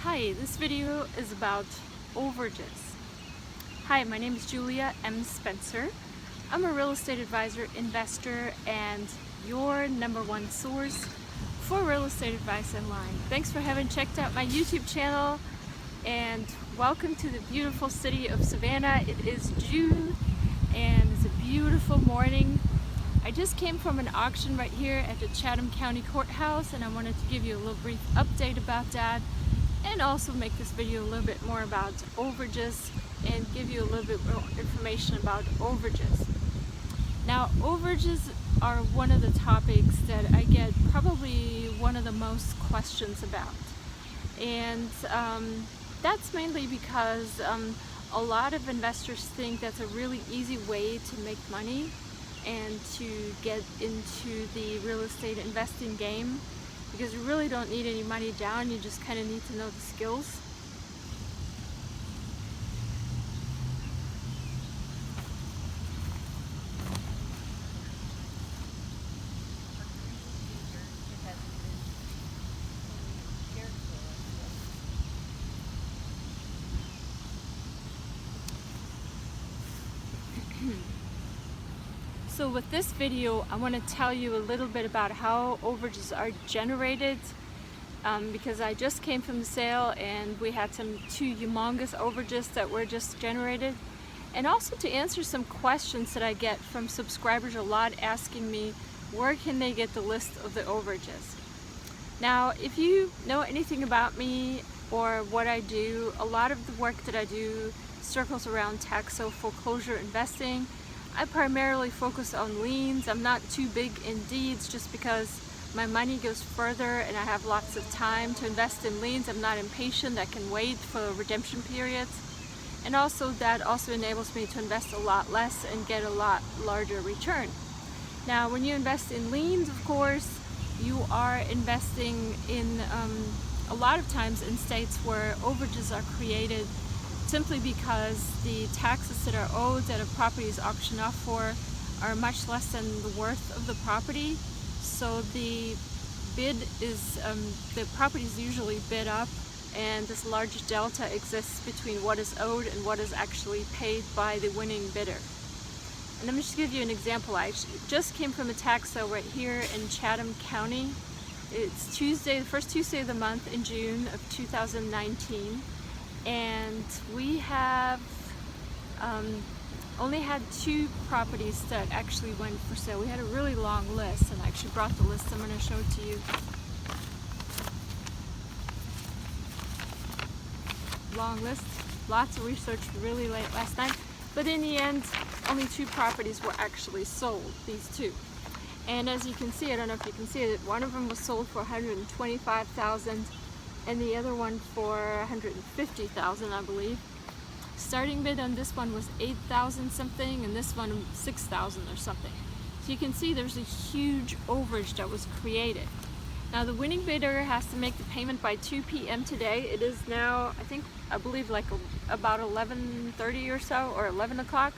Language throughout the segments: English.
Hi, this video is about overages. Hi, my name is Julia M. Spencer. I'm a real estate advisor, investor, and your #1 source for real estate advice online. Thanks for having checked out my YouTube channel, and welcome to the beautiful city of Savannah. It is June, and it's a beautiful morning. I just came from an auction right here at the Chatham County Courthouse, and I wanted to give you a little brief update about that, and also make this video a little bit more about overages and give you a little bit more information about overages. Now, overages are one of the topics that I get probably one of the most questions about, and that's mainly because a lot of investors think that's a really easy way to make money and to get into the real estate investing game, because you really don't need any money down, you just kind of need to know the skills. So with this video, I want to tell you a little bit about how overages are generated, because I just came from the sale and we had two humongous overages that were just generated, and also to answer some questions that I get from subscribers a lot, asking me where can they get the list of the overages. Now, if you know anything about me or what I do, a lot of the work that I do circles around tax sale foreclosure investing. I primarily focus on liens. I'm not too big in deeds just because my money goes further and I have lots of time to invest in liens. I'm not impatient. I can wait for redemption periods. And also that also enables me to invest a lot less and get a lot larger return. Now, when you invest in liens, of course, you are investing in a lot of times in states where overages are created simply because the taxes that are owed that a property is auctioned off for are much less than the worth of the property. So the bid is, the property is usually bid up, and this large delta exists between what is owed and what is actually paid by the winning bidder. And let me just give you an example. I just came from a tax sale right here in Chatham County. It's Tuesday, the first Tuesday of the month in June of 2019. And we have only had 2 properties that actually went for sale. We had a really long list, and I actually brought the list. I'm going to show it to you. Long list, lots of research really late last night, but in the end, only 2 properties were actually sold, these 2. And as you can see, I don't know if you can see it, one of them was sold for $125,000. and the other one for $150,000, I believe. Starting bid on this one was $8,000 something, and this one $6,000 or something. So you can see there's a huge overage that was created. Now, the winning bidder has to make the payment by 2 p.m. today. It is now, I believe like about 11:30 or so, or 11 o'clock.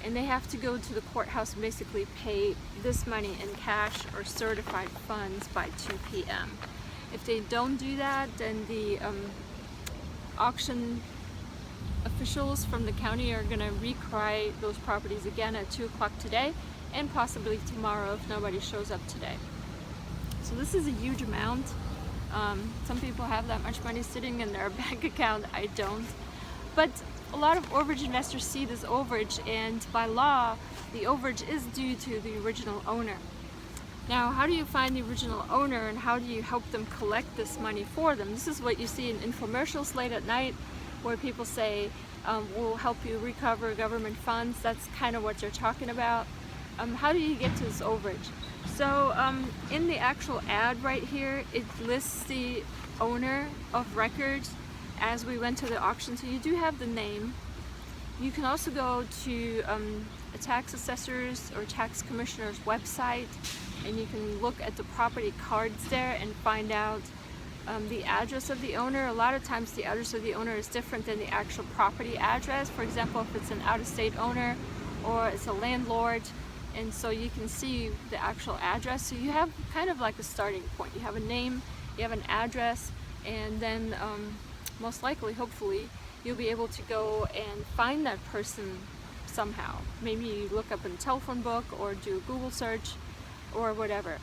And they have to go to the courthouse and basically pay this money in cash or certified funds by 2 p.m. If they don't do that, then the auction officials from the county are going to recry those properties again at 2 o'clock today, and possibly tomorrow if nobody shows up today. So this is a huge amount. Some people have that much money sitting in their bank account. I don't. But a lot of overage investors see this overage, and by law, the overage is due to the original owner. Now, how do you find the original owner, and how do you help them collect this money for them? This is what you see in infomercials late at night, where people say, we'll help you recover government funds. That's kind of what they're talking about. How do you get to this overage? So in the actual ad right here, it lists the owner of record as we went to the auction. So you do have the name. You can also go to a tax assessor's or tax commissioner's website, and you can look at the property cards there and find out the address of the owner. A lot of times the address of the owner is different than the actual property address. For example, if it's an out-of-state owner or it's a landlord, and so you can see the actual address. So you have kind of like a starting point. You have a name, you have an address, and then most likely, hopefully, you'll be able to go and find that person somehow. Maybe you look up in a telephone book or do a Google search or whatever.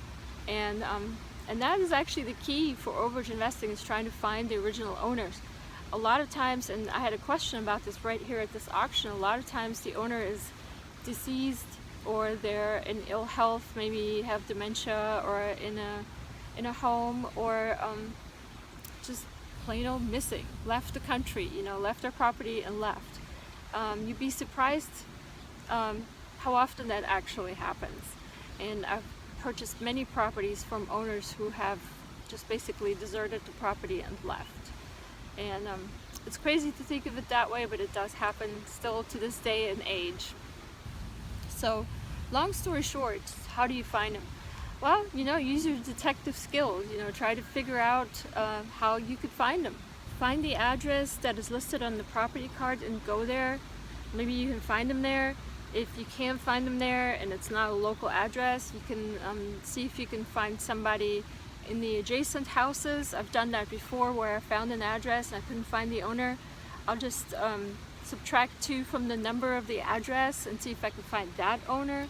And that is actually the key for overage investing, is trying to find the original owners. A lot of times, and I had a question about this right here at this auction, a lot of times the owner is deceased, or they're in ill health, maybe have dementia, or in a home, or just plain old missing, left the country, left their property and left. You'd be surprised how often that actually happens. And I've purchased many properties from owners who have just basically deserted the property and left. And it's crazy to think of it that way, but it does happen still to this day and age. So, long story short, how do you find them? Well, use your detective skills. Try to figure out how you could find them. Find the address that is listed on the property card and go there. Maybe you can find them there. If you can't find them there and it's not a local address, you can see if you can find somebody in the adjacent houses. I've done that before, where I found an address and I couldn't find the owner. I'll just subtract 2 from the number of the address and see if I can find that owner.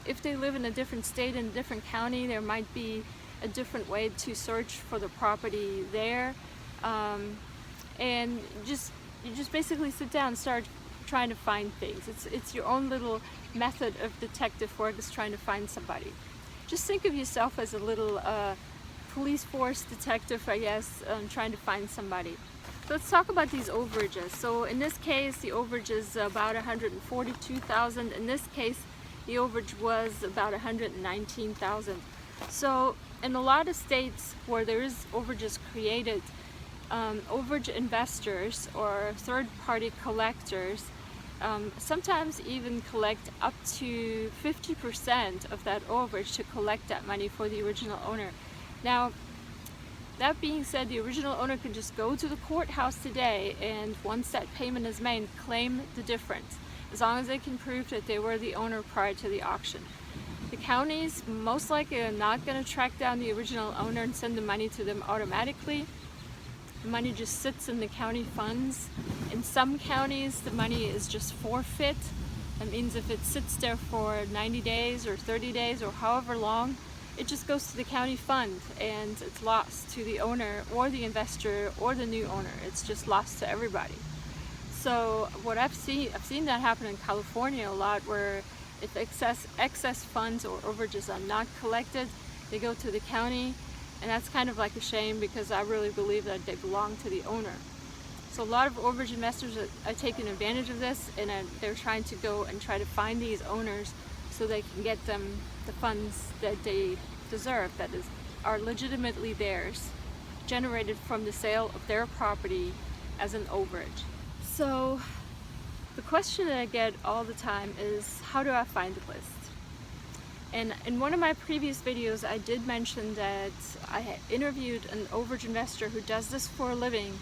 If they live in a different state, in a different county, there might be a different way to search for the property there. And you just basically sit down and start trying to find things. It's your own little method of detective work, is trying to find somebody. Just think of yourself as a little police force detective, I guess, trying to find somebody. So let's talk about these overages. So in this case, the overage is about $142,000. In this case, the overage was about $119,000. So in a lot of states where there is overages created, overage investors or third-party collectors sometimes even collect up to 50% of that overage to collect that money for the original owner. Now, that being said, the original owner can just go to the courthouse today, and once that payment is made, claim the difference, as long as they can prove that they were the owner prior to the auction. The counties most likely are not going to track down the original owner and send the money to them automatically. The money just sits in the county funds. In some counties, the money is just forfeit. That means if it sits there for 90 days or 30 days or however long, it just goes to the county fund and it's lost to the owner or the investor or the new owner. It's just lost to everybody. So what I've seen that happen in California a lot, where if excess funds or overages are not collected, they go to the county. And that's kind of like a shame, because I really believe that they belong to the owner. So a lot of overage investors are taking advantage of this, and they're trying to go and try to find these owners so they can get them the funds that they deserve, that are legitimately theirs, generated from the sale of their property as an overage. So the question that I get all the time is, how do I find the list? And in one of my previous videos, I did mention that I had interviewed an overage investor who does this for a living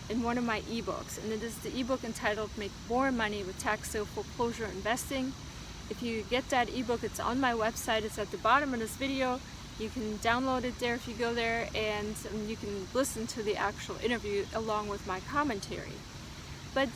in one of my ebooks. And it is the ebook entitled Make More Money with Tax Sale Foreclosure Investing. If you get that ebook, it's on my website. It's at the bottom of this video. You can download it there if you go there, and you can listen to the actual interview along with my commentary. But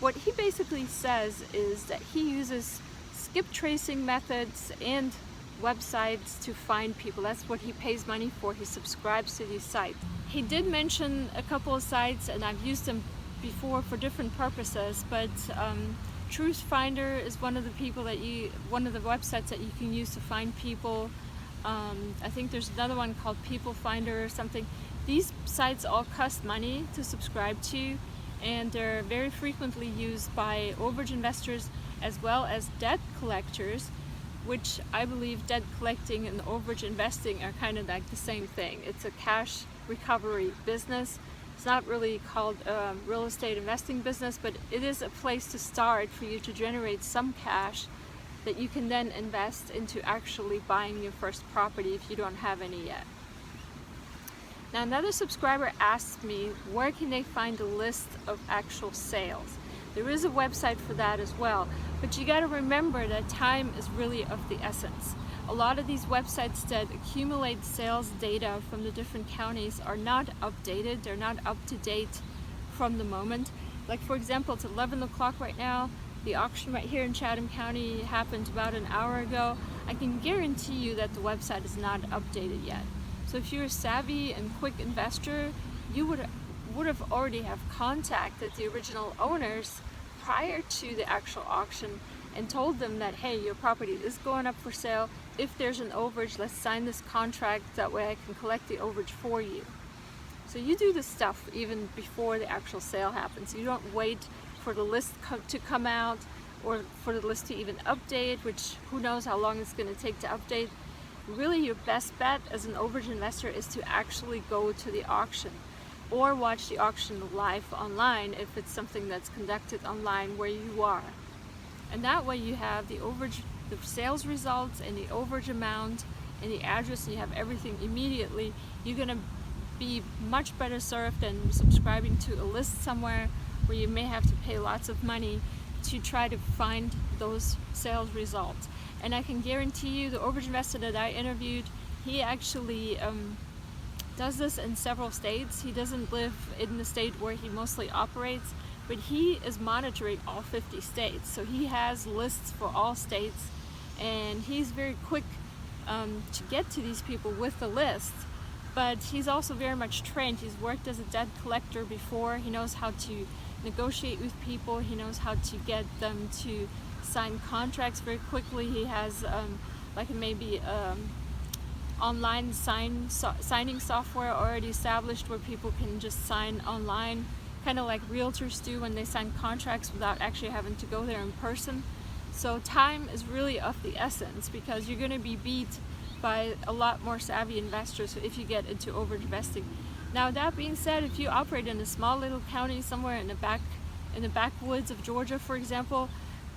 what he basically says is that he uses skip tracing methods and websites to find people. That's what he pays money for. He subscribes to these sites. He did mention a couple of sites, and I've used them before for different purposes, but Truth Finder is one of the websites that you can use to find people. I think there's another one called People Finder or something. These sites all cost money to subscribe to, and they're very frequently used by overage investors as well as debt collectors, which I believe debt collecting and overage investing are kind of like the same thing. It's a cash recovery business. It's not really called a real estate investing business, but it is a place to start for you to generate some cash that you can then invest into actually buying your first property if you don't have any yet. Now, another subscriber asked me, where can they find a list of actual sales? There is a website for that as well, but you got to remember that time is really of the essence. a lot of these websites that accumulate sales data from the different counties are not updated. They're not up to date from the moment. Like for example, it's 11 o'clock right now. The auction right here in Chatham County happened about an hour ago. I can guarantee you that the website is not updated yet. So if you're a savvy and quick investor, you would have already have contacted the original owners prior to the actual auction and told them that, hey, your property is going up for sale. If there's an overage, let's sign this contract. That way I can collect the overage for you. So you do this stuff even before the actual sale happens. You don't wait for the list to come out or for the list to even update, which who knows how long it's going to take to update. Really, your best bet as an overage investor is to actually go to the auction or watch the auction live online if it's something that's conducted online where you are. And that way you have the overage, the sales results and the overage amount and the address, and you have everything immediately. You're going to be much better served than subscribing to a list somewhere where you may have to pay lots of money to try to find those sales results. And I can guarantee you, the overage investor that I interviewed, he actually does this in several states. He doesn't live in the state where he mostly operates, but he is monitoring all 50 states. So he has lists for all states, and he's very quick to get to these people with the list. But he's also very much trained. He's worked as a debt collector before. He knows how to negotiate with people. He knows how to get them to sign contracts very quickly. He has like maybe online signing software already established where people can just sign online, kind of like realtors do when they sign contracts without actually having to go there in person. So time is really of the essence, because you're going to be beat by a lot more savvy investors if you get into overage investing. Now, that being said, if you operate in a small little county somewhere in the backwoods of Georgia, for example,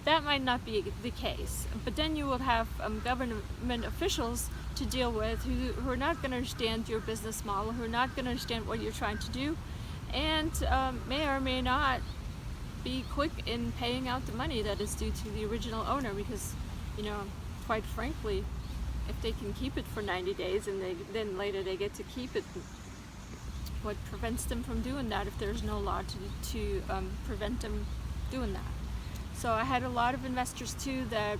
that might not be the case. But then you will have government officials to deal with who are not going to understand your business model, who are not going to understand what you're trying to do, and may or may not be quick in paying out the money that is due to the original owner, because, you know, quite frankly, if they can keep it for 90 days and then later they get to keep it, what prevents them from doing that if there's no law to prevent them doing that? So I had a lot of investors too that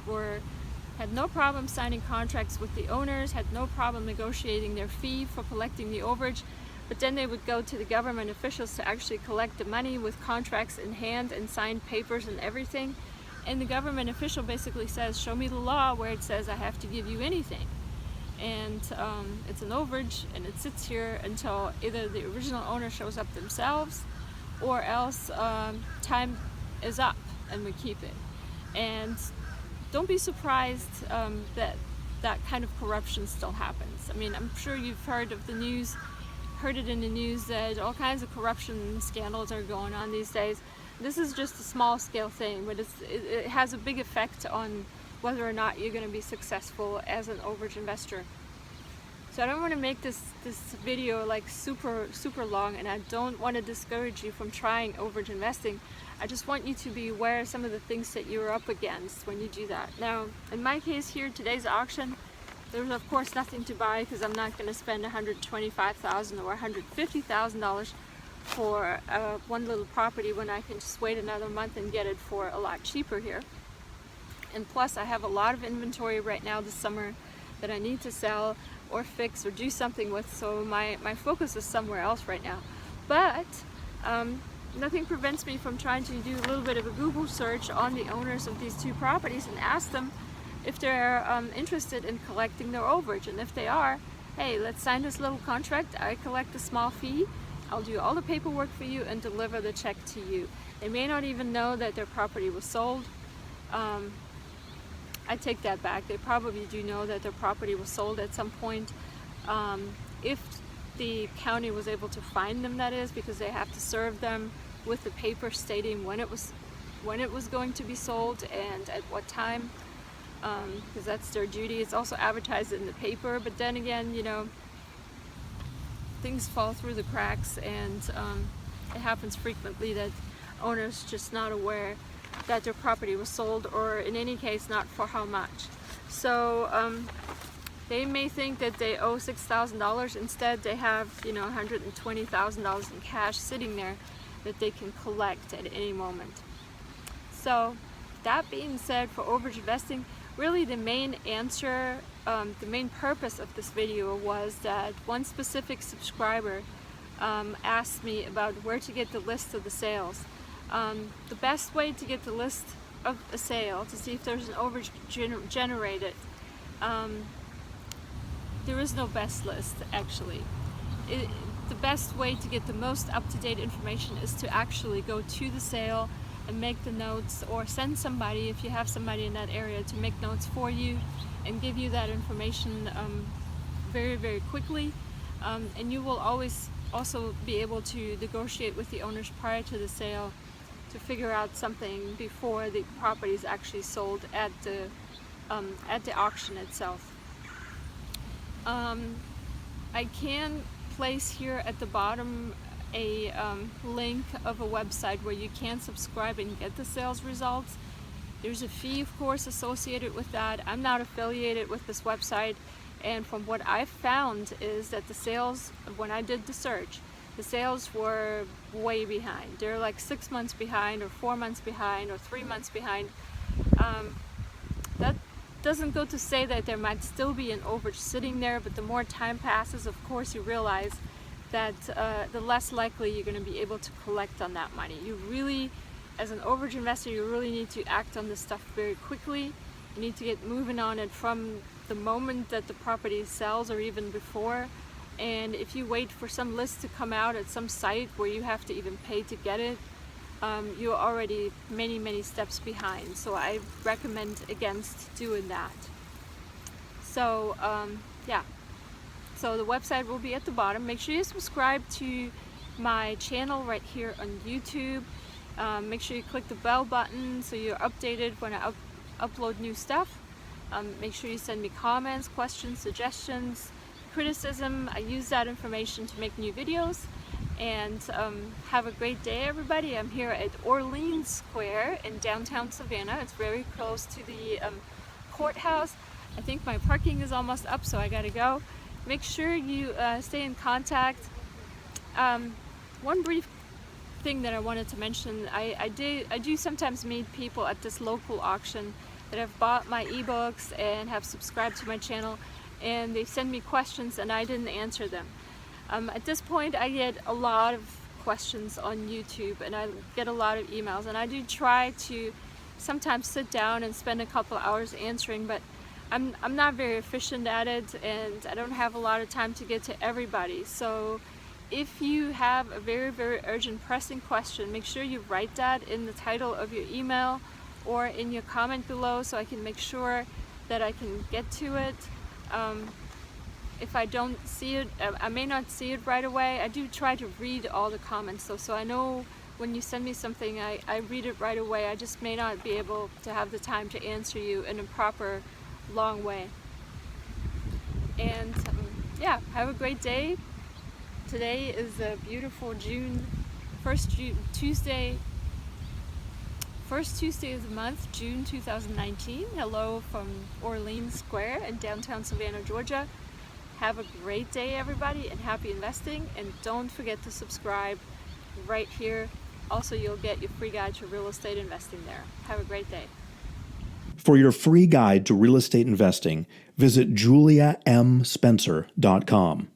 had no problem signing contracts with the owners, had no problem negotiating their fee for collecting the overage, but then they would go to the government officials to actually collect the money with contracts in hand and signed papers and everything. And the government official basically says, show me the law where it says I have to give you anything. And it's an overage, and it sits here until either the original owner shows up themselves, or else time is up and we keep it. And don't be surprised that that kind of corruption still happens. I mean, I'm sure you've heard of the news, heard it in the news that all kinds of corruption scandals are going on these days. This is just a small scale thing, but it has a big effect on whether or not you're going to be successful as an overage investor. So I don't want to make this video like super long, and I don't want to discourage you from trying overage investing. I just want you to be aware of some of the things that you're up against when you do that. Now, in my case here, today's auction, there was of course nothing to buy because I'm not going to spend $125,000 or $150,000 for one little property when I can just wait another month and get it for a lot cheaper here. And plus, I have a lot of inventory right now this summer that I need to sell or fix or do something with, so my focus is somewhere else right now. But nothing prevents me from trying to do a little bit of a Google search on the owners of these two properties and ask them if they're interested in collecting their overage. And if they are, hey, let's sign this little contract. I collect a small fee. I'll do all the paperwork for you and deliver the check to you. They may not even know that their property was sold. I take that back. They probably do know that their property was sold at some point. If the county was able to find them, that is, because they have to serve them with the paper stating when it was going to be sold and at what time, because that's their duty. It's also advertised in the paper, but then again, you know, things fall through the cracks, and it happens frequently that owners just not aware that their property was sold, or in any case not for how much. So They may think that they owe $6,000. Instead, they have, $120,000 in cash sitting there that they can collect at any moment. So that being said, for overage investing, really the main answer, the main purpose of this video was that one specific subscriber asked me about where to get the list of the sales. The best way to get the list of a sale, to see if there's an overage generated, there is no best list actually. The best way to get the most up-to-date information is to actually go to the sale and make the notes, or send somebody, if you have somebody in that area, to make notes for you and give you that information very, very quickly. And you will always also be able to negotiate with the owners prior to the sale to figure out something before the property is actually sold at the auction itself. I can place here at the bottom a link of a website where you can subscribe and get the sales results. There's a fee, of course, associated with that. I'm not affiliated with this website, and from what I've found is that the sales, when I did the search, the sales were way behind. They're like 6 months behind, or 4 months behind, or 3 months behind. That doesn't go to say that there might still be an overage sitting there, but the more time passes, of course, you realize that the less likely you're going to be able to collect on that money. You really, as an overage investor, you really need to act on this stuff very quickly. You need to get moving on it from the moment that the property sells, or even before. And if you wait for some list to come out at some site where you have to even pay to get it, you're already many, many steps behind. So I recommend against doing that. So yeah. So the website will be at the bottom. Make sure you subscribe to my channel right here on YouTube. Make sure you click the bell button so you're updated when I upload new stuff. Make sure you send me comments, questions, suggestions, criticism. I use that information to make new videos. And have a great day, everybody. I'm here at Orleans Square in downtown Savannah. It's very close to the courthouse. I think my parking is almost up, so I gotta go. Make sure you stay in contact. One brief thing that I wanted to mention, I do sometimes meet people at this local auction that have bought my ebooks and have subscribed to my channel, and they send me questions and I didn't answer them. At this point, I get a lot of questions on YouTube and I get a lot of emails, and I do try to sometimes sit down and spend a couple hours answering, but I'm not very efficient at it, and I don't have a lot of time to get to everybody. So if you have a very, very urgent, pressing question, make sure you write that in the title of your email or in your comment below, so I can make sure that I can get to it. If I don't see it, I may not see it right away. I do try to read all the comments, so I know when you send me something, I read it right away. I just may not be able to have the time to answer you in a proper, long way. And yeah, have a great day. Today is a beautiful first Tuesday of the month, June 2019. Hello from Orleans Square in downtown Savannah, Georgia. Have a great day, everybody, and happy investing. And don't forget to subscribe right here. Also, you'll get your free guide to real estate investing there. Have a great day. For your free guide to real estate investing, visit juliamspencer.com.